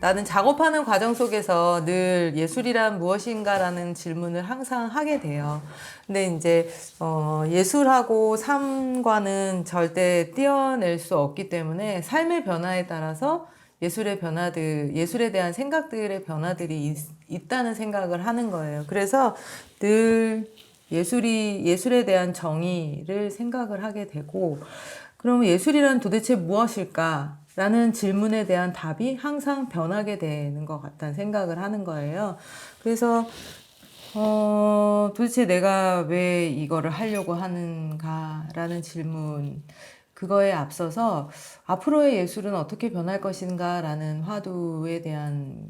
나는 작업하는 과정 속에서 늘 예술이란 무엇인가라는 질문을 항상 하게 돼요. 근데 이제, 예술하고 삶과는 절대 떼어낼 수 없기 때문에 삶의 변화에 따라서 예술의 변화들, 예술에 대한 생각들의 변화들이 있다는 생각을 하는 거예요. 그래서 늘 예술에 대한 정의를 생각을 하게 되고, 그러면 예술이란 도대체 무엇일까? 라는 질문에 대한 답이 항상 변하게 되는 것 같다는 생각을 하는 거예요. 그래서, 도대체 내가 왜 이거를 하려고 하는가라는 질문, 그거에 앞서서 앞으로의 예술은 어떻게 변할 것인가라는 화두에 대한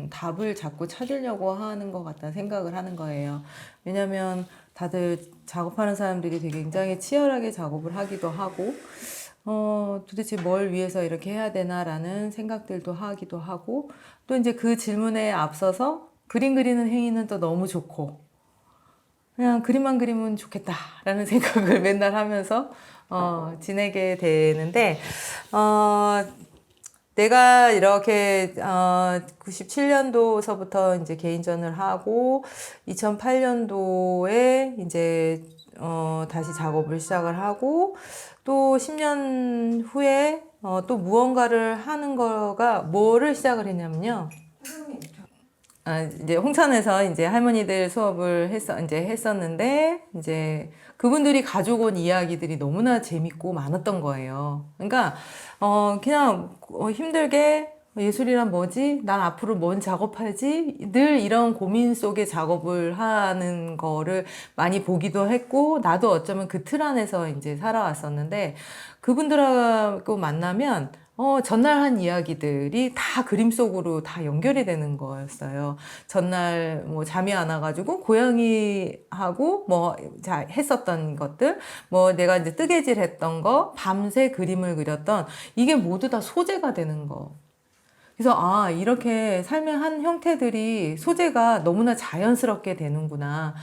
답을 자꾸 찾으려고 하는 것 같다는 생각을 하는 거예요. 왜냐면 다들 작업하는 사람들이 되게 굉장히 치열하게 작업을 하기도 하고, 도대체 뭘 위해서 이렇게 해야 되나라는 생각들도 하기도 하고, 또 이제 그 질문에 앞서서 그림 그리는 행위는 또 너무 좋고, 그냥 그림만 그리면 좋겠다라는 생각을 맨날 하면서, 지내게 되는데, 내가 이렇게 97년도서부터 이제 개인전을 하고 2008년도에 이제 다시 작업을 시작을 하고 또 10년 후에 또 무언가를 하는 거가 뭐를 시작을 했냐면요. 이제 홍천에서 이제 할머니들 수업을 했었는데, 이제 그분들이 가지고 온 이야기들이 너무나 재밌고 많았던 거예요. 그러니까, 그냥 힘들게 예술이란 뭐지? 난 앞으로 뭔 작업하지? 늘 이런 고민 속에 작업을 하는 거를 많이 보기도 했고, 나도 어쩌면 그 틀 안에서 이제 살아왔었는데, 그분들하고 만나면, 전날 한 이야기들이 다 그림 속으로 다 연결이 되는 거였어요. 전날 뭐 잠이 안 와가지고 고양이하고 뭐 했었던 것들, 뭐 내가 이제 뜨개질 했던 거, 밤새 그림을 그렸던 이게 모두 다 소재가 되는 거. 그래서 이렇게 삶의 한 형태들이 소재가 너무나 자연스럽게 되는구나.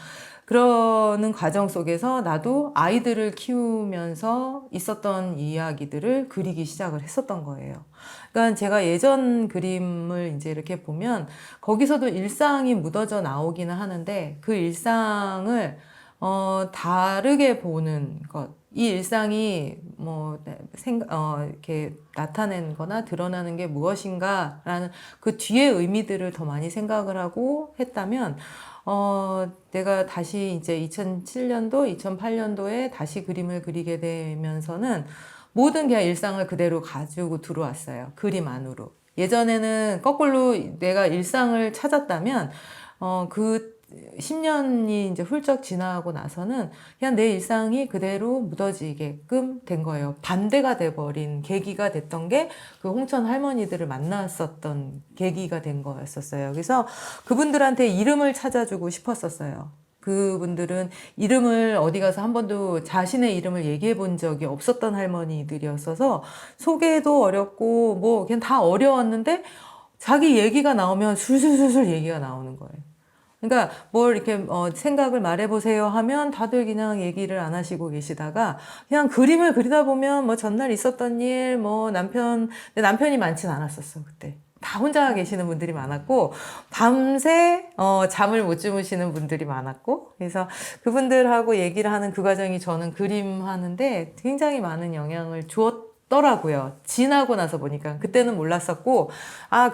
그러는 과정 속에서 나도 아이들을 키우면서 있었던 이야기들을 그리기 시작을 했었던 거예요. 그러니까 제가 예전 그림을 이제 이렇게 보면 거기서도 일상이 묻어져 나오기는 하는데 그 일상을 다르게 보는 것. 이 일상이 이렇게 나타낸 거나 드러나는 게 무엇인가라는 그 뒤의 의미들을 더 많이 생각을 하고 했다면, 내가 다시 이제 2007년도, 2008년도에 다시 그림을 그리게 되면서는 모든 그냥 일상을 그대로 가지고 들어왔어요. 그림 안으로. 예전에는 거꾸로 내가 일상을 찾았다면, 그 10년이 이제 훌쩍 지나고 나서는 그냥 내 일상이 그대로 묻어지게끔 된 거예요. 반대가 돼버린 계기가 됐던 게 그 홍천 할머니들을 만났었던 계기가 된 거였었어요. 그래서 그분들한테 이름을 찾아주고 싶었었어요. 그분들은 이름을 어디 가서 한 번도 자신의 이름을 얘기해 본 적이 없었던 할머니들이었어서 소개도 어렵고 뭐 그냥 다 어려웠는데 자기 얘기가 나오면 술술술술 얘기가 나오는 거예요. 그러니까 뭘 이렇게 생각을 말해보세요 하면 다들 그냥 얘기를 안 하시고 계시다가 그냥 그림을 그리다 보면 뭐 전날 있었던 일, 뭐 내 남편이 많진 않았었어 그때. 다 혼자 계시는 분들이 많았고 밤새 잠을 못 주무시는 분들이 많았고 그래서 그분들하고 얘기를 하는 그 과정이 저는 그림 하는데 굉장히 많은 영향을 주었더라고요. 지나고 나서 보니까 그때는 몰랐었고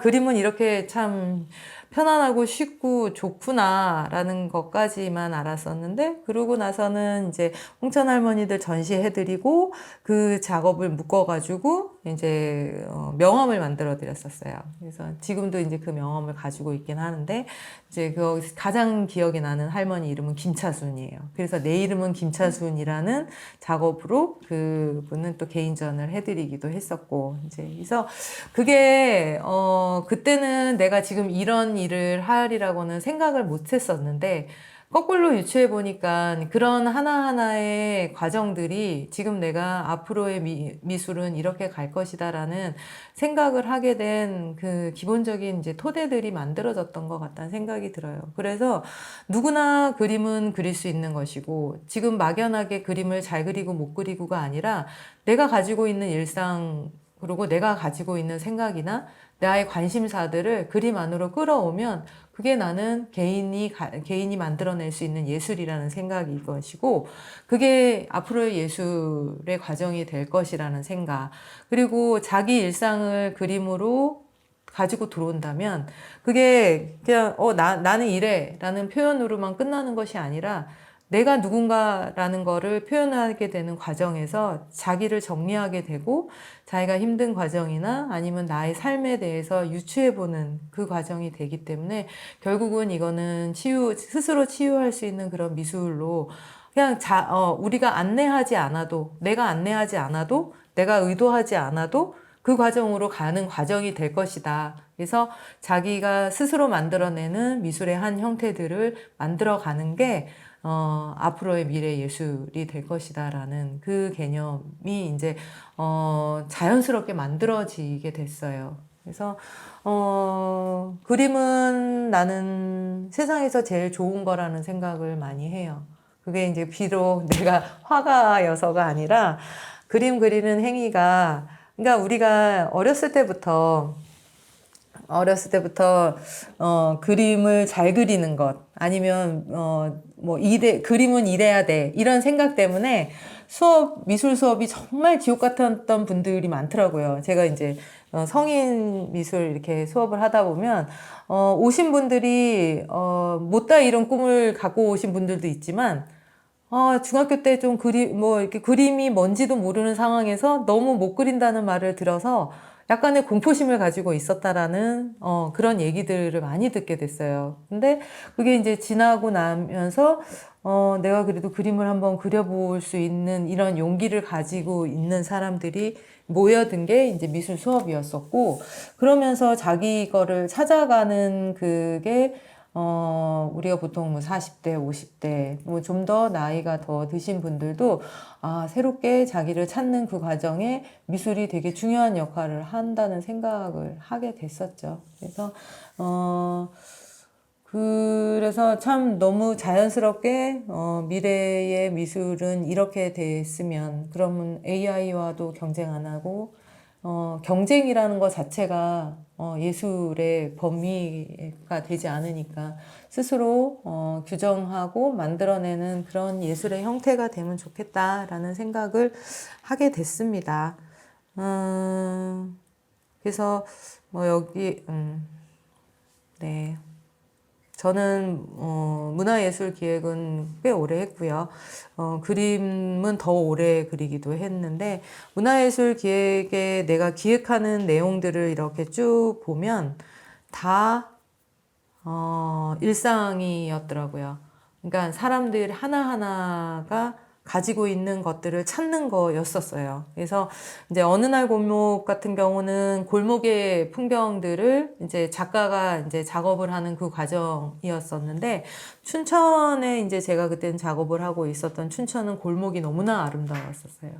그림은 이렇게 참 편안하고 쉽고 좋구나라는 것까지만 알았었는데 그러고 나서는 이제 홍천 할머니들 전시해드리고 그 작업을 묶어가지고 이제 명함을 만들어 드렸었어요. 그래서 지금도 이제 그 명함을 가지고 있긴 하는데 이제 그 가장 기억이 나는 할머니 이름은 김차순이에요. 그래서 내 이름은 김차순이라는 작업으로 그분은 또 개인전을 해드리기도 했었고 이제 그래서 그게 그때는 내가 지금 이런 일을 하리라고는 생각을 못 했었는데 거꾸로 유추해 보니까 그런 하나하나의 과정들이 지금 내가 앞으로의 미술은 이렇게 갈 것이다라는 생각을 하게 된 그 기본적인 이제 토대들이 만들어졌던 것 같다는 생각이 들어요. 그래서 누구나 그림은 그릴 수 있는 것이고 지금 막연하게 그림을 잘 그리고 못 그리고가 아니라 내가 가지고 있는 일상 그리고 내가 가지고 있는 생각이나 나의 관심사들을 그림 안으로 끌어오면 그게 나는 개인이 만들어낼 수 있는 예술이라는 생각일 것이고, 그게 앞으로의 예술의 과정이 될 것이라는 생각. 그리고 자기 일상을 그림으로 가지고 들어온다면 그게 그냥 나는 이래 라는 표현으로만 끝나는 것이 아니라 내가 누군가라는 거를 표현하게 되는 과정에서 자기를 정리하게 되고, 자기가 힘든 과정이나 아니면 나의 삶에 대해서 유추해보는 그 과정이 되기 때문에 결국은 이거는 스스로 치유할 수 있는 그런 미술로, 그냥 우리가 안내하지 않아도, 내가 의도하지 않아도 그 과정으로 가는 과정이 될 것이다. 그래서 자기가 스스로 만들어내는 미술의 한 형태들을 만들어가는 게 앞으로의 미래 예술이 될 것이다라는 그 개념이 이제 자연스럽게 만들어지게 됐어요. 그래서 그림은 나는 세상에서 제일 좋은 거라는 생각을 많이 해요. 그게 이제 비록 내가 화가여서가 아니라 그림 그리는 행위가, 그러니까 우리가 어렸을 때부터 그림을 잘 그리는 것, 아니면 그림은 이래야 돼, 이런 생각 때문에 미술 수업이 정말 지옥 같았던 분들이 많더라고요. 제가 이제 성인 미술 이렇게 수업을 하다 보면 오신 분들이 못다 이런 꿈을 갖고 오신 분들도 있지만, 중학교 때 좀 이렇게 그림이 뭔지도 모르는 상황에서 너무 못 그린다는 말을 들어서 약간의 공포심을 가지고 있었다라는, 그런 얘기들을 많이 듣게 됐어요. 근데 그게 이제 지나고 나면서, 내가 그래도 그림을 한번 그려볼 수 있는 이런 용기를 가지고 있는 사람들이 모여든 게 이제 미술 수업이었었고, 그러면서 자기 거를 찾아가는 그게 우리가 보통 뭐 40대, 50대, 뭐 좀 더 나이가 더 드신 분들도 새롭게 자기를 찾는 그 과정에 미술이 되게 중요한 역할을 한다는 생각을 하게 됐었죠. 그래서 참 너무 자연스럽게 미래의 미술은 이렇게 됐으면, 그러면 AI와도 경쟁 안 하고, 경쟁이라는 것 자체가 예술의 범위가 되지 않으니까 스스로 규정하고 만들어내는 그런 예술의 형태가 되면 좋겠다라는 생각을 하게 됐습니다. 그래서 뭐 여기 네. 저는 문화예술 기획은 꽤 오래 했고요. 그림은 더 오래 그리기도 했는데, 문화예술 기획에 내가 기획하는 내용들을 이렇게 쭉 보면 다 일상이었더라고요. 그러니까 사람들 하나하나가 가지고 있는 것들을 찾는 거였었어요. 그래서 이제 어느 날 골목 같은 경우는 골목의 풍경들을 이제 작가가 이제 작업을 하는 그 과정이었었는데, 춘천에 이제 제가 그때는 작업을 하고 있었던 춘천은 골목이 너무나 아름다웠었어요.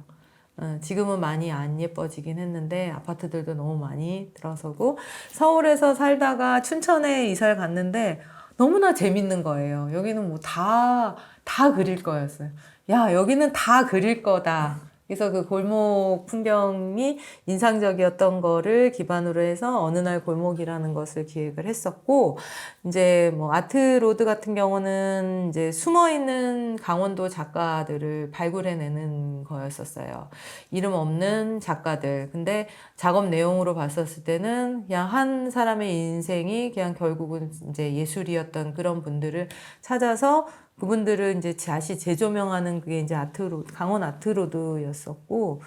지금은 많이 안 예뻐지긴 했는데 아파트들도 너무 많이 들어서고, 서울에서 살다가 춘천에 이사를 갔는데 너무나 재밌는 거예요. 여기는 뭐 다 그릴 거였어요. 야, 여기는 다 그릴 거다. 그래서 그 골목 풍경이 인상적이었던 거를 기반으로 해서 어느 날 골목이라는 것을 기획을 했었고, 이제 뭐 아트로드 같은 경우는 이제 숨어 있는 강원도 작가들을 발굴해내는 거였었어요. 이름 없는 작가들. 근데 작업 내용으로 봤었을 때는 그냥 한 사람의 인생이 그냥 결국은 이제 예술이었던 그런 분들을 찾아서 그분들을 이제 다시 재조명하는 그게 이제 강원 아트로드였었고,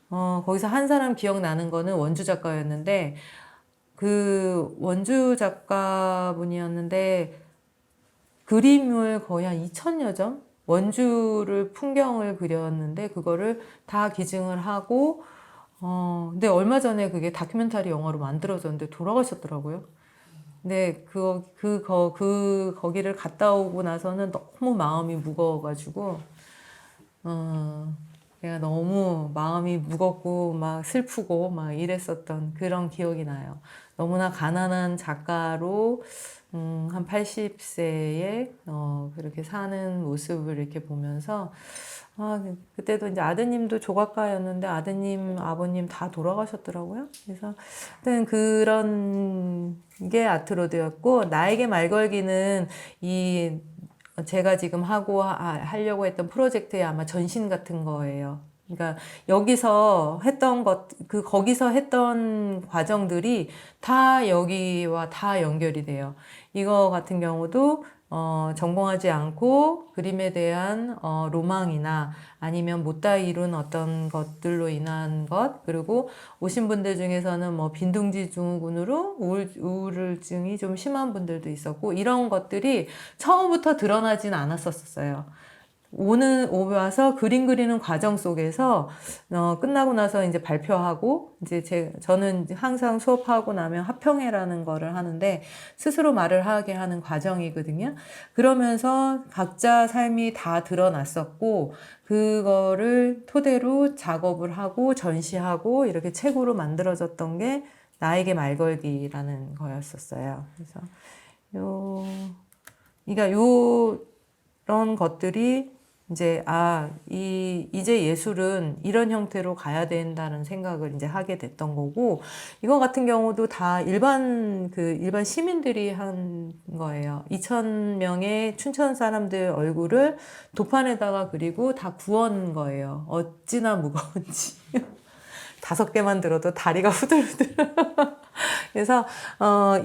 거기서 한 사람 기억나는 거는 원주 작가였는데, 그 원주 작가분이었는데, 그림을 거의 한 2,000여 점? 풍경을 그렸는데, 그거를 다 기증을 하고, 근데 얼마 전에 그게 다큐멘터리 영화로 만들어졌는데 돌아가셨더라고요. 근데 거기를 갔다 오고 나서는 너무 마음이 무거워가지고, 내가 너무 마음이 무겁고 막 슬프고 막 이랬었던 그런 기억이 나요. 너무나 가난한 작가로, 한 80세에, 그렇게 사는 모습을 이렇게 보면서, 그때도 이제 아드님도 조각가였는데 아드님, 아버님 다 돌아가셨더라고요. 그래서 하여튼 그런 게 아트로드였고, 나에게 말 걸기는 이 제가 지금 하려고 했던 프로젝트의 아마 전신 같은 거예요. 그러니까 여기서 했던 거기서 했던 과정들이 다 여기와 다 연결이 돼요. 이거 같은 경우도 전공하지 않고 그림에 대한 로망이나 아니면 못다 이룬 어떤 것들로 인한 것, 그리고 오신 분들 중에서는 뭐 빈둥지 증후군으로 우울증이 좀 심한 분들도 있었고, 이런 것들이 처음부터 드러나진 않았었어요. 와서 그림 그리는 과정 속에서, 끝나고 나서 이제 발표하고, 저는 항상 수업하고 나면 화평회라는 거를 하는데, 스스로 말을 하게 하는 과정이거든요. 그러면서 각자 삶이 다 드러났었고, 그거를 토대로 작업을 하고, 전시하고, 이렇게 책으로 만들어졌던 게 나에게 말 걸기라는 거였었어요. 그래서, 그러니까 이런 것들이 이제 예술은 이런 형태로 가야 된다는 생각을 이제 하게 됐던 거고, 이거 같은 경우도 다 일반 시민들이 한 거예요. 2,000명의 춘천 사람들 얼굴을 도판에다가 그리고 다 구운 거예요. 어찌나 무거운지. 5개만 들어도 다리가 후들후들. 그래서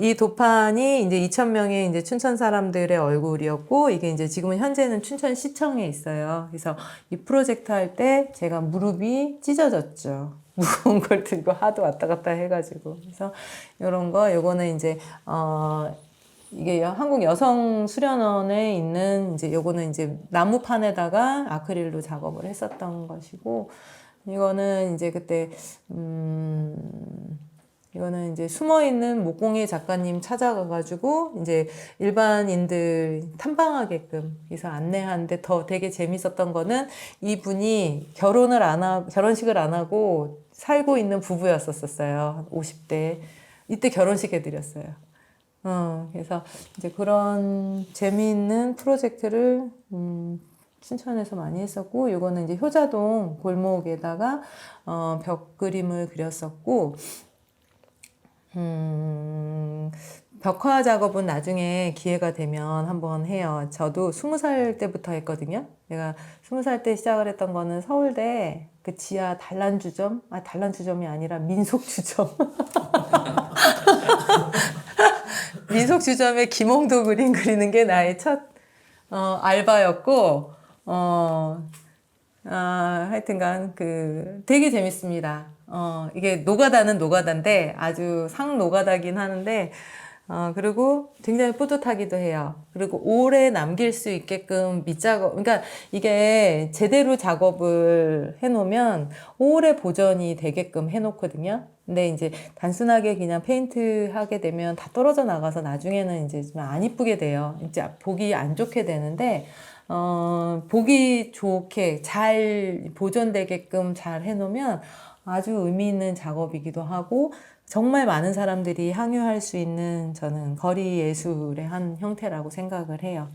이 도판이 이제 2,000명의 이제 춘천 사람들의 얼굴이었고, 이게 이제 지금은 현재는 춘천시청에 있어요. 그래서 이 프로젝트 할 때 제가 무릎이 찢어졌죠. 무거운 걸 들고 하도 왔다 갔다 해가지고. 그래서 요거는 이제 이게 한국 여성 수련원에 있는 요거는 이제 나무판에다가 아크릴로 작업을 했었던 것이고, 이거는 이제 그때 이거는 이제 숨어있는 목공예 작가님 찾아가가지고 이제 일반인들 탐방하게끔 그래서 안내하는데, 더 되게 재밌었던 거는 이분이 결혼식을 안 하고 살고 있는 부부였었어요. 50대. 이때 결혼식 해드렸어요. 그래서 이제 그런 재미있는 프로젝트를 춘천에서 많이 했었고, 요거는 이제 효자동 골목에다가 벽 그림을 그렸었고, 벽화 작업은 나중에 기회가 되면 한번 해요. 저도 20살 때부터 했거든요. 내가 20살 때 시작을 했던 거는 서울대 그 지하 단란주점, 단란주점이 아니라 민속주점. 민속주점에 김홍도 그림 그리는 게 나의 첫 알바였고, 하여튼간 되게 재밌습니다. 이게 노가다는 노가다인데 아주 상노가다긴 하는데, 그리고 굉장히 뿌듯하기도 해요. 그리고 오래 남길 수 있게끔 밑작업, 그러니까 이게 제대로 작업을 해놓으면 오래 보존이 되게끔 해놓거든요. 근데 이제 단순하게 그냥 페인트 하게 되면 다 떨어져 나가서 나중에는 이제 좀 안 이쁘게 돼요. 이제 보기 안 좋게 되는데, 보기 좋게 잘 보존되게끔 잘 해놓으면 아주 의미 있는 작업이기도 하고, 정말 많은 사람들이 항유할 수 있는, 저는 거리 예술의 한 형태라고 생각을 해요.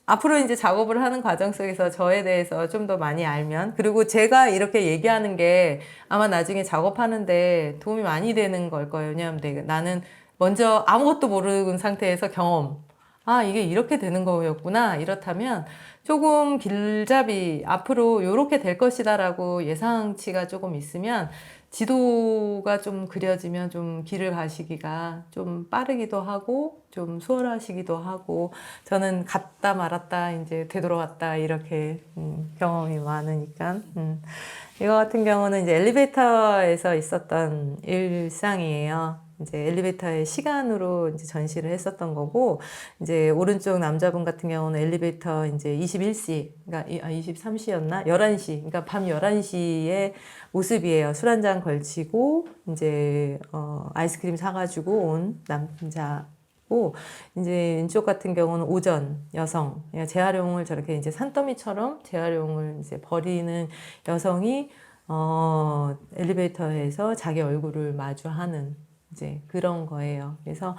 앞으로 이제 작업을 하는 과정 속에서 저에 대해서 좀 더 많이 알면, 그리고 제가 이렇게 얘기하는 게 아마 나중에 작업하는데 도움이 많이 되는 걸 거예요. 왜냐하면 나는 먼저 아무것도 모르는 상태에서 경험, 이게 이렇게 되는 거였구나. 이렇다면 조금 길잡이, 앞으로 이렇게 될 것이다라고 예상치가 조금 있으면 지도가 좀 그려지면 좀 길을 가시기가 좀 빠르기도 하고 좀 수월하시기도 하고, 저는 갔다 말았다 이제 되돌아왔다 이렇게 경험이 많으니까. 이거 같은 경우는 이제 엘리베이터에서 있었던 일상이에요. 이제 엘리베이터의 시간으로 이제 전시를 했었던 거고, 이제 오른쪽 남자분 같은 경우는 엘리베이터 이제 21시, 그러니까 23시였나? 11시. 그러니까 밤 11시의 모습이에요. 술 한잔 걸치고, 이제, 아이스크림 사가지고 온 남자고, 이제 왼쪽 같은 경우는 오전 여성. 재활용을 저렇게 이제 산더미처럼 재활용을 이제 버리는 여성이, 엘리베이터에서 자기 얼굴을 마주하는 이제 그런 거예요. 그래서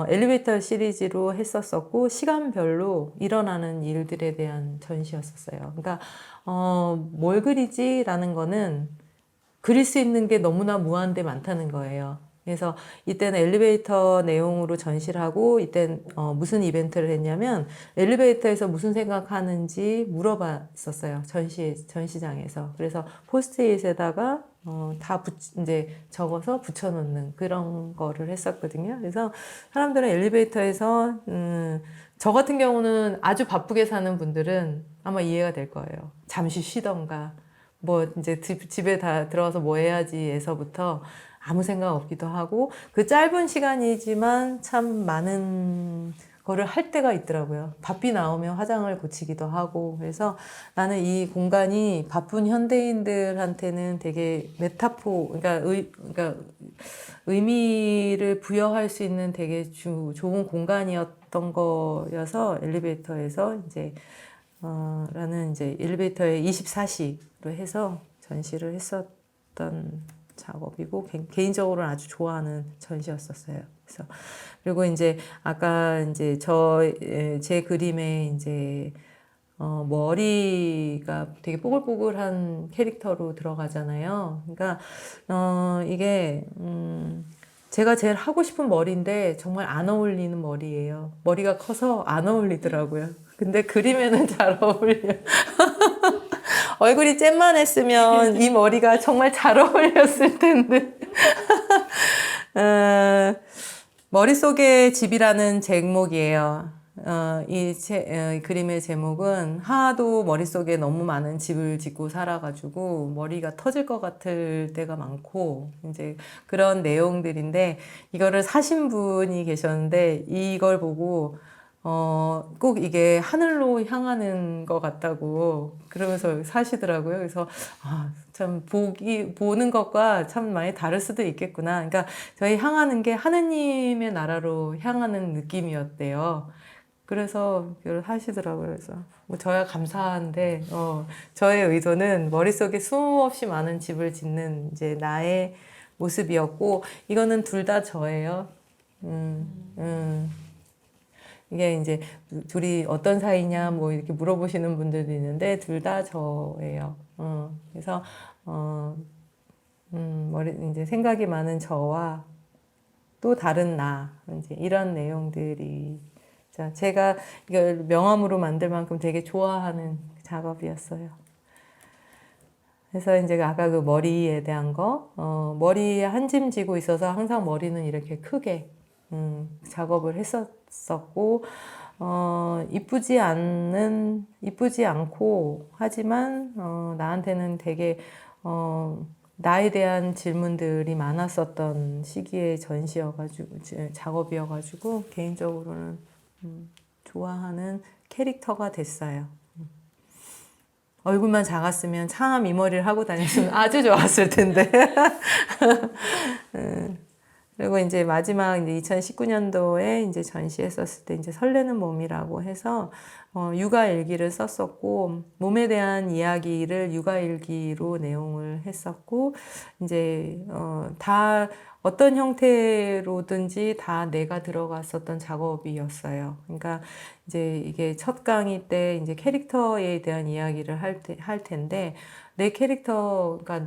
엘리베이터 시리즈로 했었었고 시간별로 일어나는 일들에 대한 전시였었어요. 그러니까 뭘 그리지라는 거는 그릴 수 있는 게 너무나 무한대 많다는 거예요. 그래서 이때는 엘리베이터 내용으로 전시를 하고 이때는 무슨 이벤트를 했냐면 엘리베이터에서 무슨 생각하는지 물어봤었어요. 전시장에서. 그래서 포스트잇에다가 이제 적어서 붙여놓는 그런 거를 했었거든요. 그래서 사람들은 엘리베이터에서 저 같은 경우는 아주 바쁘게 사는 분들은 아마 이해가 될 거예요. 잠시 쉬던가 뭐 이제 집에 다 들어와서 뭐 해야지에서부터 아무 생각 없기도 하고 그 짧은 시간이지만 참 많은 거를 할 때가 있더라고요. 바삐 나오면 화장을 고치기도 하고 그래서 나는 이 공간이 바쁜 현대인들한테는 되게 그러니까 의미를 부여할 수 있는 되게 좋은 공간이었던 거여서 엘리베이터에서 이제 라는 이제 엘리베이터의 24시로 해서 전시를 했었던 작업이고 개인적으로는 아주 좋아하는 전시였었어요. 그래서 그리고 이제 아까 이제 제 그림에 이제 머리가 되게 뽀글뽀글한 캐릭터로 들어가잖아요. 그러니까 이게 제가 제일 하고 싶은 머리인데 정말 안 어울리는 머리예요. 머리가 커서 안 어울리더라고요. 근데 그림에는 잘 어울려요. 얼굴이 잼만했으면 이 머리가 정말 잘 어울렸을 텐데. 머릿속의 집이라는 제목이에요. 이 그림의 제목은 하도 머릿속에 너무 많은 집을 짓고 살아가지고 머리가 터질 것 같을 때가 많고 이제 그런 내용들인데 이거를 사신 분이 계셨는데 이걸 보고 꼭 이게 하늘로 향하는 것 같다고 그러면서 사시더라고요. 그래서 참 보는 것과 참 많이 다를 수도 있겠구나. 그러니까 저희 향하는 게 하느님의 나라로 향하는 느낌이었대요. 그래서 그걸 하시더라고요. 그래서 뭐 저야 감사한데 저의 의도는 머릿속에 수없이 많은 집을 짓는 이제 나의 모습이었고 이거는 둘 다 저예요. 이게 이제 둘이 어떤 사이냐 뭐 이렇게 물어보시는 분들도 있는데 둘 다 저예요. 그래서 이제 생각이 많은 저와 또 다른 나 이제 이런 내용들이 제가 이걸 명함으로 만들 만큼 되게 좋아하는 작업이었어요. 그래서 이제 아까 그 머리에 대한 거, 머리에 한 짐 지고 있어서 항상 머리는 이렇게 크게 작업을 했었고, 이쁘지 않고, 하지만, 나한테는 되게, 나에 대한 질문들이 많았었던 시기의 작업이어가지고, 개인적으로는, 좋아하는 캐릭터가 됐어요. 얼굴만 작았으면 참 이 머리를 하고 다녔으면 아주 좋았을 텐데. 그리고 이제 마지막 이제 2019년도에 이제 전시했었을 때 이제 설레는 몸이라고 해서 육아 일기를 썼었고 몸에 대한 이야기를 육아 일기로 내용을 했었고 이제 다 어떤 형태로든지 다 내가 들어갔었던 작업이었어요. 그러니까 이제 이게 첫 강의 때 이제 캐릭터에 대한 이야기를 할 텐데 내 캐릭터가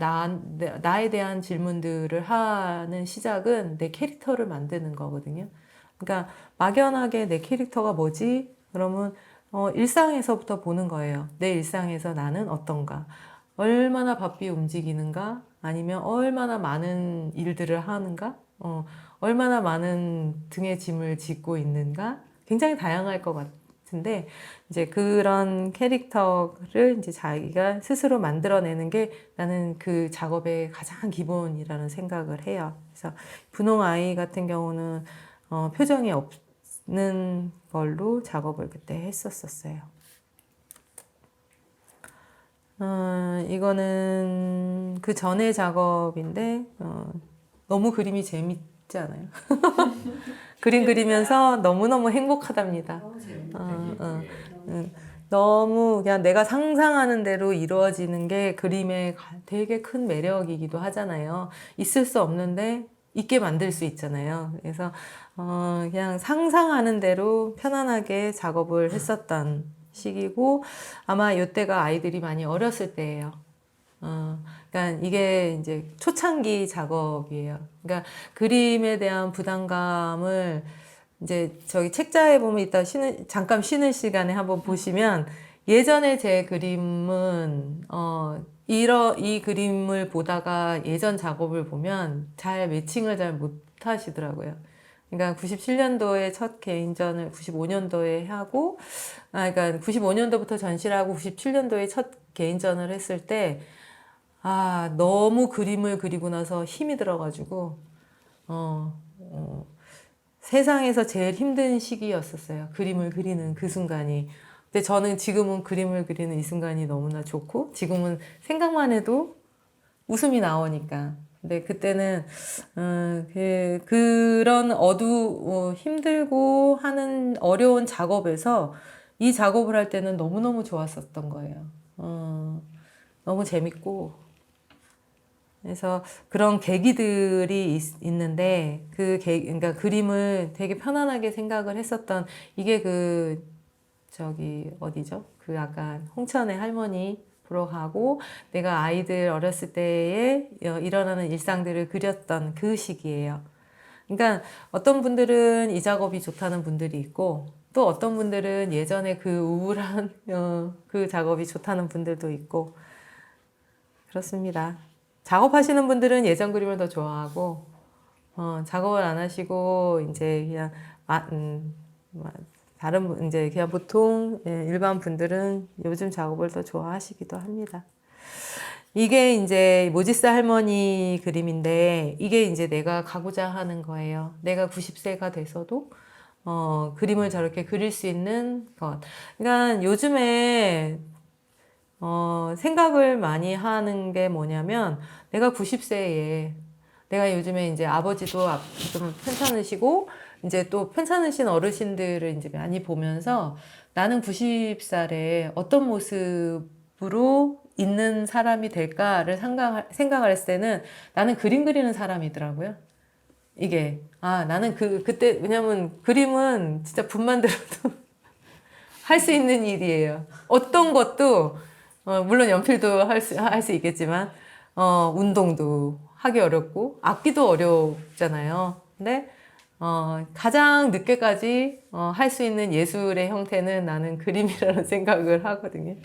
나에 대한 질문들을 하는 시작은 내 캐릭터를 만드는 거거든요. 그러니까 막연하게 내 캐릭터가 뭐지? 그러면 일상에서부터 보는 거예요. 내 일상에서 나는 어떤가? 얼마나 바삐 움직이는가? 아니면 얼마나 많은 일들을 하는가? 얼마나 많은 등에 짐을 짓고 있는가? 굉장히 다양할 것 같은데, 이제 그런 캐릭터를 이제 자기가 스스로 만들어내는 게 나는 그 작업의 가장 기본이라는 생각을 해요. 그래서 분홍 아이 같은 경우는 표정이 없는 걸로 작업을 그때 했었어요. 이거는 그 전의 작업인데 너무 그림이 재밌지 않아요? 그림 그리면서 너무너무 행복하답니다. 너무 그냥 내가 상상하는 대로 이루어지는 게 그림의 되게 큰 매력이기도 하잖아요. 있을 수 없는데 있게 만들 수 있잖아요. 그래서 그냥 상상하는 대로 편안하게 작업을 했었던 시기고 아마 이때가 아이들이 많이 어렸을 때예요. 그러니까 이게 이제 초창기 작업이에요. 그러니까 그림에 대한 부담감을 이제 저기 책자에 보면 이따 잠깐 쉬는 시간에 한번 보시면 예전에 제 그림은 이 그림을 보다가 예전 작업을 보면 잘 매칭을 잘 못 하시더라고요. 그러니까 97년도에 첫 개인전을 95년도에 하고, 그러니까 95년도부터 전시를 하고 97년도에 첫 개인전을 했을 때, 너무 그림을 그리고 나서 힘이 들어가지고, 세상에서 제일 힘든 시기였었어요. 그림을 그리는 그 순간이. 근데 저는 지금은 그림을 그리는 이 순간이 너무나 좋고, 지금은 생각만 해도 웃음이 나오니까. 근데 그때는, 그런 힘들고 하는 어려운 작업에서 이 작업을 할 때는 너무너무 좋았었던 거예요. 너무 재밌고. 그래서 그런 계기들이 있는데, 그러니까 그림을 되게 편안하게 생각을 했었던, 이게 어디죠? 그 약간 홍천의 할머니 보러 가고, 내가 아이들 어렸을 때에 일어나는 일상들을 그렸던 그 시기예요. 그러니까 어떤 분들은 이 작업이 좋다는 분들이 있고, 또 어떤 분들은 예전에 그 우울한 그 작업이 좋다는 분들도 있고, 그렇습니다. 작업하시는 분들은 예전 그림을 더 좋아하고, 작업을 안 하시고, 이제 그냥, 이제 그냥 보통 일반 분들은 요즘 작업을 더 좋아하시기도 합니다. 이게 이제 모지스 할머니 그림인데, 이게 이제 내가 가고자 하는 거예요. 내가 90세가 돼서도, 그림을 저렇게 그릴 수 있는 것. 그러니까 요즘에 생각을 많이 하는 게 뭐냐면, 내가 90세에, 내가 요즘에 이제 아버지도 좀 편찮으시고, 이제 또 편찮으신 어르신들을 이제 많이 보면서, 나는 90살에 어떤 모습으로 있는 사람이 될까를 생각을 했을 때는, 나는 그림 그리는 사람이더라고요. 이게. 나는 그때, 왜냐면 그림은 진짜 붓만 들어도 할 수 있는 일이에요. 어떤 것도, 물론 연필도 할 수 있겠지만, 운동도 하기 어렵고, 악기도 어렵잖아요. 근데, 가장 늦게까지, 할 수 있는 예술의 형태는 나는 그림이라는 생각을 하거든요.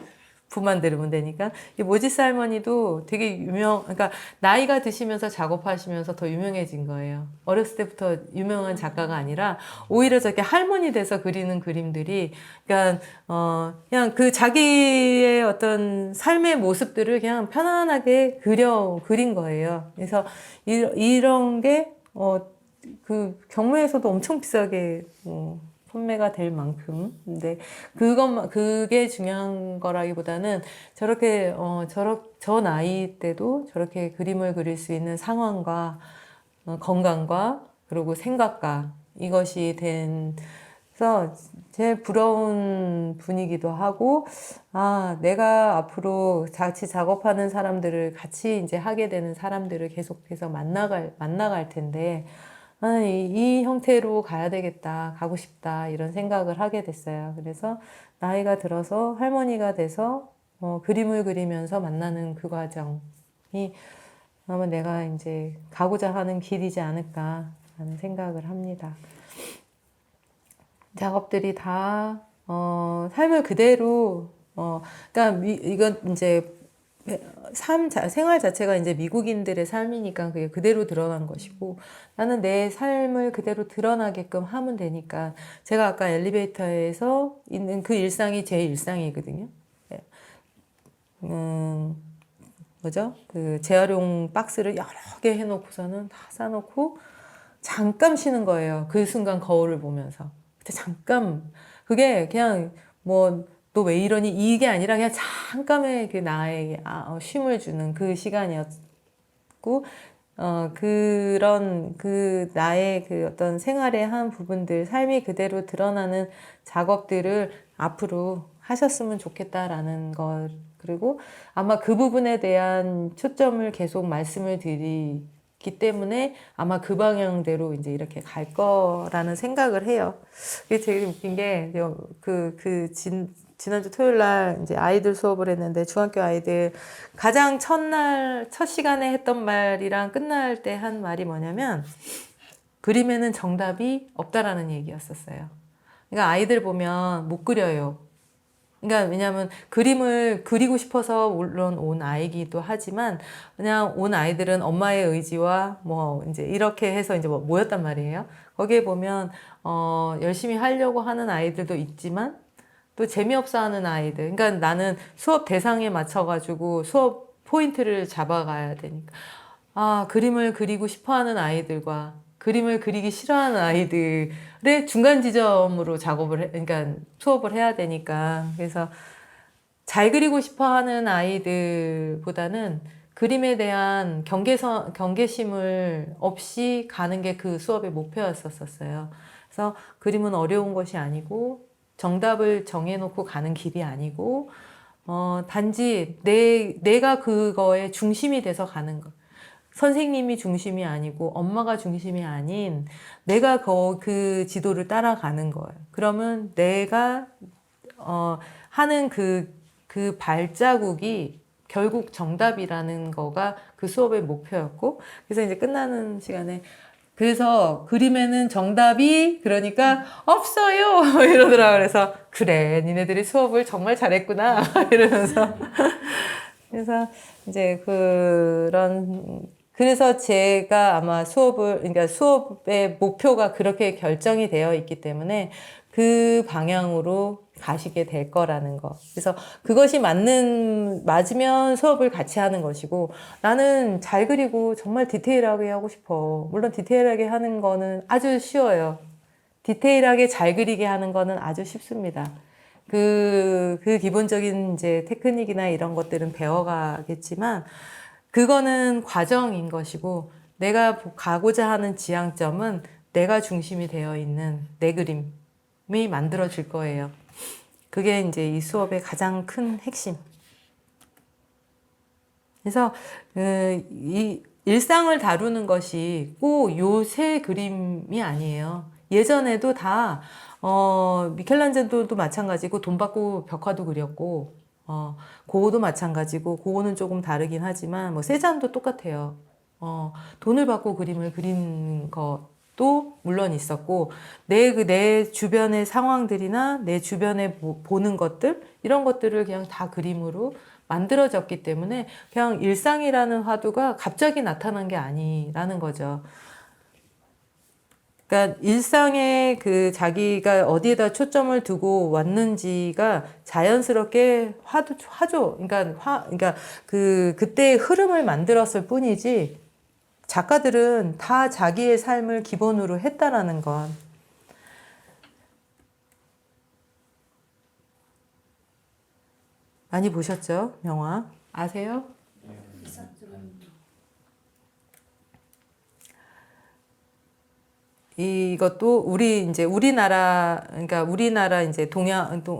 붓만 들으면 되니까. 이 모지스 할머니도 되게 그러니까 나이가 드시면서 작업하시면서 더 유명해진 거예요. 어렸을 때부터 유명한 작가가 아니라 오히려 저렇게 할머니 돼서 그리는 그림들이, 그러니까, 그냥 그 자기의 어떤 삶의 모습들을 그냥 편안하게 그린 거예요. 그래서 이런 게, 그 경매에서도 엄청 비싸게, 판매가 될 만큼. 근데 그게 중요한 거라기보다는 저렇게, 저 나이 때도 저렇게 그림을 그릴 수 있는 상황과 건강과 그리고 생각과 이것이 그래서 제일 부러운 분이기도 하고, 내가 앞으로 같이 작업하는 사람들을 같이 이제 하게 되는 사람들을 계속해서 만나갈 텐데, 이 형태로 가야 되겠다, 가고 싶다, 이런 생각을 하게 됐어요. 그래서 나이가 들어서 할머니가 돼서 그림을 그리면서 만나는 그 과정이 아마 내가 이제 가고자 하는 길이지 않을까라는 생각을 합니다. 작업들이 다, 삶을 그대로, 그러니까 이건 이제 생활 자체가 이제 미국인들의 삶이니까 그게 그대로 드러난 것이고 나는 내 삶을 그대로 드러나게끔 하면 되니까 제가 아까 엘리베이터에서 있는 그 일상이 제 일상이거든요. 뭐죠? 그 재활용 박스를 여러 개 해놓고서는 다 싸놓고 잠깐 쉬는 거예요. 그 순간 거울을 보면서. 그때 잠깐, 그게 그냥 뭐, 너 왜 이러니? 이게 아니라 그냥 잠깐의 그 나에게 쉼을 주는 그 시간이었고, 그런 그 나의 그 어떤 생활의 한 부분들, 삶이 그대로 드러나는 작업들을 앞으로 하셨으면 좋겠다라는 것. 그리고 아마 그 부분에 대한 초점을 계속 말씀을 기 때문에 아마 그 방향대로 이제 이렇게 갈 거라는 생각을 해요. 이게 되게 웃긴 게, 지난주 토요일 날 이제 아이들 수업을 했는데 중학교 아이들 가장 첫날, 첫 시간에 했던 말이랑 끝날 때 한 말이 뭐냐면 그림에는 정답이 없다라는 얘기였었어요. 그러니까 아이들 보면 못 그려요. 그러니까 왜냐하면 그림을 그리고 싶어서 물론 온 아이기도 하지만 그냥 온 아이들은 엄마의 의지와 뭐 이제 이렇게 해서 이제 뭐 모였단 말이에요. 거기에 보면 열심히 하려고 하는 아이들도 있지만 또 재미없어 하는 아이들. 그러니까 나는 수업 대상에 맞춰가지고 수업 포인트를 잡아가야 되니까. 아, 그림을 그리고 싶어 하는 아이들과 그림을 그리기 싫어하는 아이들의 중간 지점으로 그러니까 수업을 해야 되니까. 그래서 잘 그리고 싶어 하는 아이들보다는 그림에 대한 경계심을 없이 가는 게 그 수업의 목표였었어요. 그래서 그림은 어려운 것이 아니고 정답을 정해놓고 가는 길이 아니고 단지 내가 그거의 중심이 돼서 가는 것. 선생님이 중심이 아니고 엄마가 중심이 아닌 내가 그 지도를 따라가는 거예요. 그러면 내가 하는 그 발자국이 결국 정답이라는 거가 그 수업의 목표였고, 그래서 이제 끝나는 시간에 그래서 그림에는 정답이 그러니까 없어요 이러더라. 그래서 그래 니네들이 수업을 정말 잘했구나 이러면서 그래서 이제 그래서 제가 아마 그러니까 수업의 목표가 그렇게 결정이 되어 있기 때문에 그 방향으로 가시게 될 거라는 거. 그래서 그것이 맞으면 수업을 같이 하는 것이고, 나는 잘 그리고 정말 디테일하게 하고 싶어. 물론 디테일하게 하는 거는 아주 쉬워요. 디테일하게 잘 그리게 하는 거는 아주 쉽습니다. 그 기본적인 이제 테크닉이나 이런 것들은 배워가겠지만, 그거는 과정인 것이고, 내가 가고자 하는 지향점은 내가 중심이 되어 있는 내 그림이 만들어질 거예요. 그게 이제 이 수업의 가장 큰 핵심. 그래서 이 일상을 다루는 것이 꼭 요새 그림이 아니에요. 예전에도 다 미켈란젤로도 마찬가지고 돈 받고 벽화도 그렸고 고흐도 마찬가지고 고흐는 조금 다르긴 하지만 뭐 세잔도 똑같아요. 돈을 받고 그림을 그린 것도 물론 있었고 내 주변의 상황들이나 내 주변에 보는 것들 이런 것들을 그냥 다 그림으로 만들어졌기 때문에 그냥 일상이라는 화두가 갑자기 나타난 게 아니라는 거죠. 그러니까 일상에 자기가 어디에다 초점을 두고 왔는지가 자연스럽게 화조, 그러니까 그때의 흐름을 만들었을 뿐이지 작가들은 다 자기의 삶을 기본으로 했다라는 건. 많이 보셨죠? 영화. 아세요? 이것도 그러니까 우리나라 이제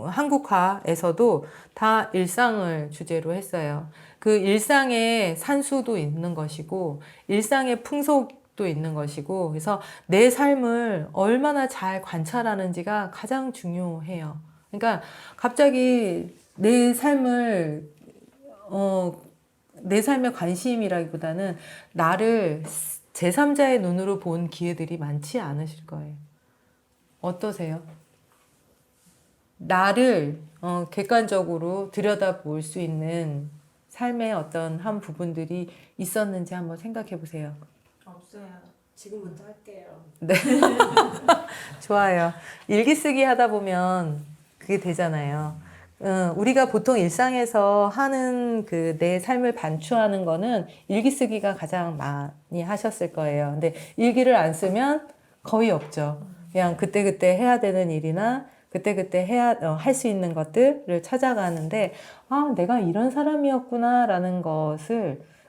한국화에서도 다 일상을 주제로 했어요. 그 일상의 산수도 있는 것이고, 일상의 풍속도 있는 것이고, 그래서 내 삶을 얼마나 잘 관찰하는지가 가장 중요해요. 그러니까 갑자기 내 삶에 관심이라기보다는 나를 제3자의 눈으로 본 기회들이 많지 않으실 거예요. 어떠세요? 나를 객관적으로 들여다볼 수 있는 삶의 어떤 한 부분들이 있었는지 한번 생각해 보세요. 없어요. 지금부터 할게요. 네. 좋아요. 일기 쓰기 하다 보면 그게 되잖아요. 우리가 보통 일상에서 하는 내 삶을 반추하는 거는 일기 쓰기가 가장 많이 하셨을 거예요. 근데 일기를 안 쓰면 거의 없죠. 그냥 그때그때 해야 되는 일이나 그때그때 할 수 있는 것들을 찾아가는데, 아, 내가 이런 사람이었구나라는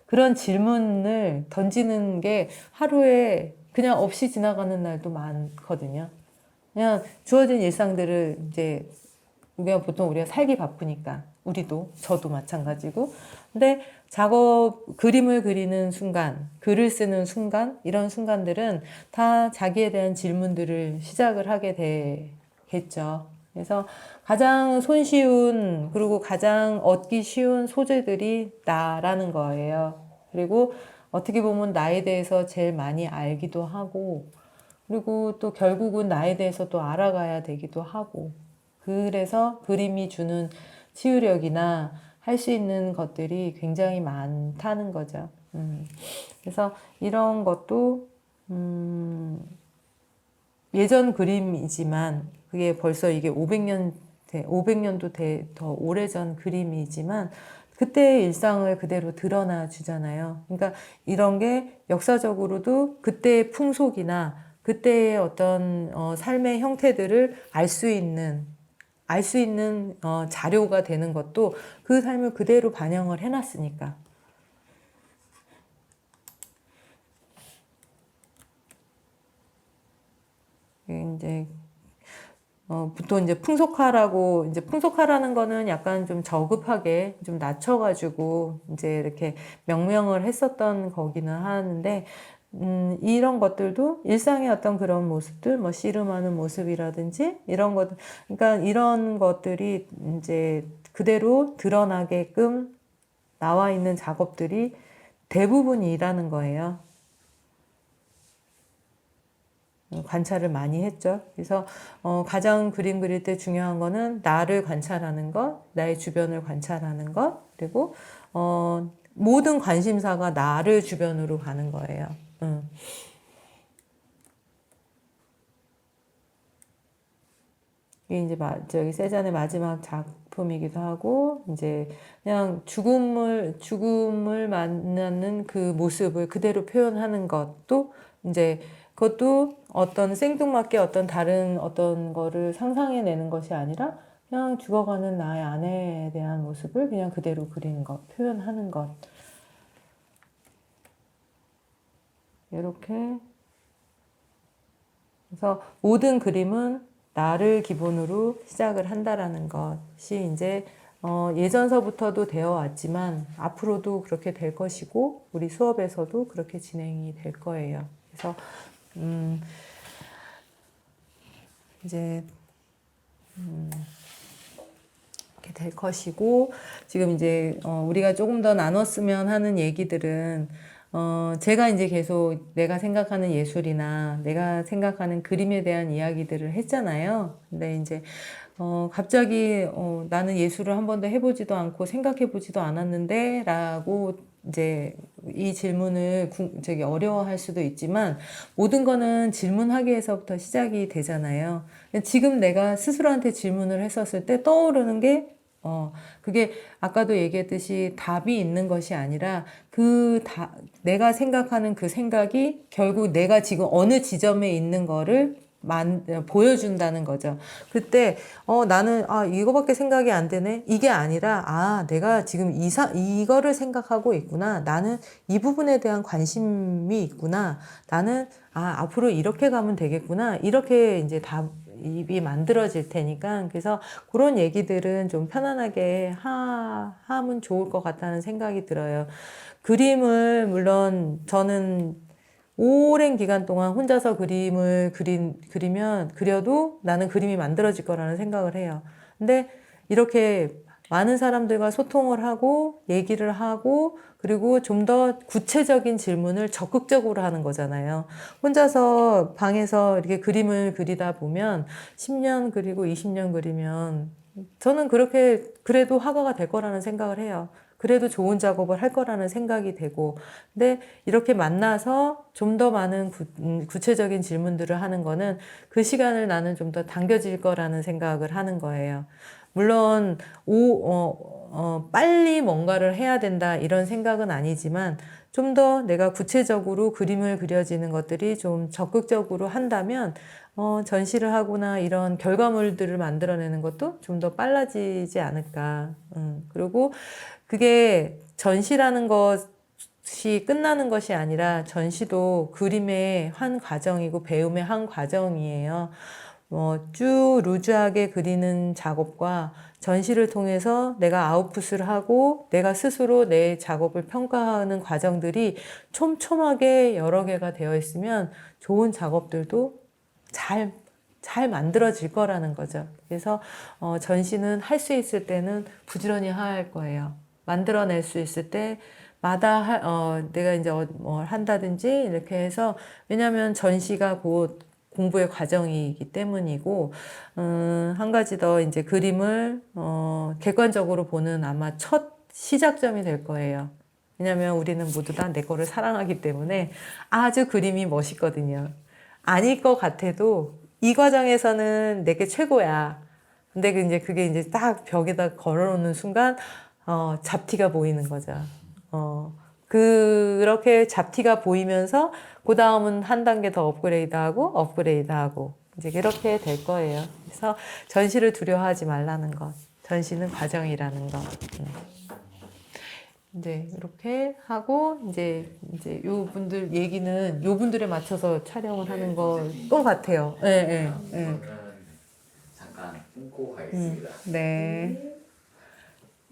그런 질문을 던지는 게 하루에 그냥 없이 지나가는 날도 많거든요. 그냥 주어진 일상들을 이제 우리가 살기 바쁘니까 우리도, 저도 마찬가지고. 근데 그림을 그리는 순간, 글을 쓰는 순간, 이런 순간들은 다 자기에 대한 질문들을 시작을 하게 되겠죠. 그래서 가장 손쉬운, 그리고 가장 얻기 쉬운 소재들이 나라는 거예요. 그리고 어떻게 보면 나에 대해서 제일 많이 알기도 하고, 그리고 또 결국은 나에 대해서 또 알아가야 되기도 하고, 그래서 그림이 주는 치유력이나 할 수 있는 것들이 굉장히 많다는 거죠. 그래서 이런 것도, 예전 그림이지만, 그게 벌써 이게 500년도 더 오래전 그림이지만, 그때의 일상을 그대로 드러나 주잖아요. 그러니까 이런 게 역사적으로도 그때의 풍속이나 그때의 어떤 삶의 형태들을 알 수 있는 자료가 되는 것도 그 삶을 그대로 반영을 해놨으니까. 이제 보통 이제 풍속화라는 거는 약간 좀 저급하게 좀 낮춰가지고 이제 이렇게 명명을 했었던 거기는 하는데, 이런 것들도 일상의 어떤 그런 모습들, 뭐 씨름하는 모습이라든지 이런 것, 그러니까 이런 것들이 이제 그대로 드러나게끔 나와 있는 작업들이 대부분이라는 거예요. 관찰을 많이 했죠. 그래서 가장 그림 그릴 때 중요한 거는 나를 관찰하는 것, 나의 주변을 관찰하는 것, 그리고 모든 관심사가 나를 주변으로 가는 거예요. 이게 이제 저기 세잔의 마지막 작품이기도 하고, 이제 그냥 죽음을 만나는 그 모습을 그대로 표현하는 것도 이제 그것도 어떤 생뚱맞게 어떤 다른 어떤 거를 상상해내는 것이 아니라 그냥 죽어가는 나의 아내에 대한 모습을 그냥 그대로 그리는 것, 표현하는 것. 이렇게. 그래서 모든 그림은 나를 기본으로 시작을 한다라는 것이 이제 예전서부터도 되어 왔지만 앞으로도 그렇게 될 것이고 우리 수업에서도 그렇게 진행이 될 거예요. 그래서 이제 이렇게 될 것이고, 지금 이제 우리가 조금 더 나눴으면 하는 얘기들은 제가 이제 계속 내가 생각하는 예술이나 내가 생각하는 그림에 대한 이야기들을 했잖아요. 근데 이제 갑자기 나는 예술을 한 번도 해보지도 않고 생각해보지도 않았는데 라고 이제 이 질문을 저기 어려워할 수도 있지만, 모든 거는 질문하기 위해서부터 시작이 되잖아요. 지금 내가 스스로한테 질문을 했었을 때 떠오르는 게 그게 아까도 얘기했듯이 답이 있는 것이 아니라 내가 생각하는 그 생각이 결국 내가 지금 어느 지점에 있는 거를 보여준다는 거죠. 그때 나는 이거밖에 생각이 안 되네. 이게 아니라 내가 지금 이거를 생각하고 있구나. 나는 이 부분에 대한 관심이 있구나. 나는 앞으로 이렇게 가면 되겠구나. 이렇게 이제 답이 만들어질 테니까. 그래서 그런 얘기들은 좀 편안하게 하면 좋을 것 같다는 생각이 들어요. 그림을 물론 저는 오랜 기간 동안 혼자서 그림을 그려도 나는 그림이 만들어질 거라는 생각을 해요. 근데 이렇게 많은 사람들과 소통을 하고 얘기를 하고 그리고 좀 더 구체적인 질문을 적극적으로 하는 거잖아요. 혼자서 방에서 이렇게 그림을 그리다 보면 10년 그리고 20년 그리면 저는 그래도 화가가 될 거라는 생각을 해요. 그래도 좋은 작업을 할 거라는 생각이 되고, 근데 이렇게 만나서 좀 더 많은 구체적인 질문들을 하는 거는 그 시간을 나는 좀 더 당겨질 거라는 생각을 하는 거예요. 물론 빨리 뭔가를 해야 된다 이런 생각은 아니지만 좀 더 내가 구체적으로 그림을 그려지는 것들이 좀 적극적으로 한다면 전시를 하거나 이런 결과물들을 만들어내는 것도 좀 더 빨라지지 않을까. 그리고 그게 전시라는 것이 끝나는 것이 아니라 전시도 그림의 한 과정이고 배움의 한 과정이에요. 쭉 루즈하게 그리는 작업과 전시를 통해서 내가 아웃풋을 하고 내가 스스로 내 작업을 평가하는 과정들이 촘촘하게 여러 개가 되어 있으면 좋은 작업들도 잘 만들어질 거라는 거죠. 그래서 전시는 할 수 있을 때는 부지런히 할 거예요. 만들어낼 수 있을 때마다 내가 이제 뭘 한다든지 이렇게 해서 왜냐하면 전시가 곧 공부의 과정이기 때문이고 한 가지 더 이제 그림을 객관적으로 보는 아마 첫 시작점이 될 거예요. 왜냐하면 우리는 모두 다 내 거를 사랑하기 때문에 아주 그림이 멋있거든요. 아닐 것 같아도 이 과정에서는 내게 최고야. 근데 이제 그게 이제 딱 벽에다 걸어놓는 순간 잡티가 보이는 거죠. 그렇게 잡티가 보이면서 그 다음은 한 단계 더 업그레이드하고 이제 이렇게 될 거예요. 그래서 전시를 두려워하지 말라는 것. 전시는 과정이라는 것. 이제 이렇게 하고 이제 요 분들 얘기는 요 분들에 맞춰서 촬영을 하는 것 같아요. 예, 예, 예. 그러면 잠깐 끊고 가겠습니다. 네.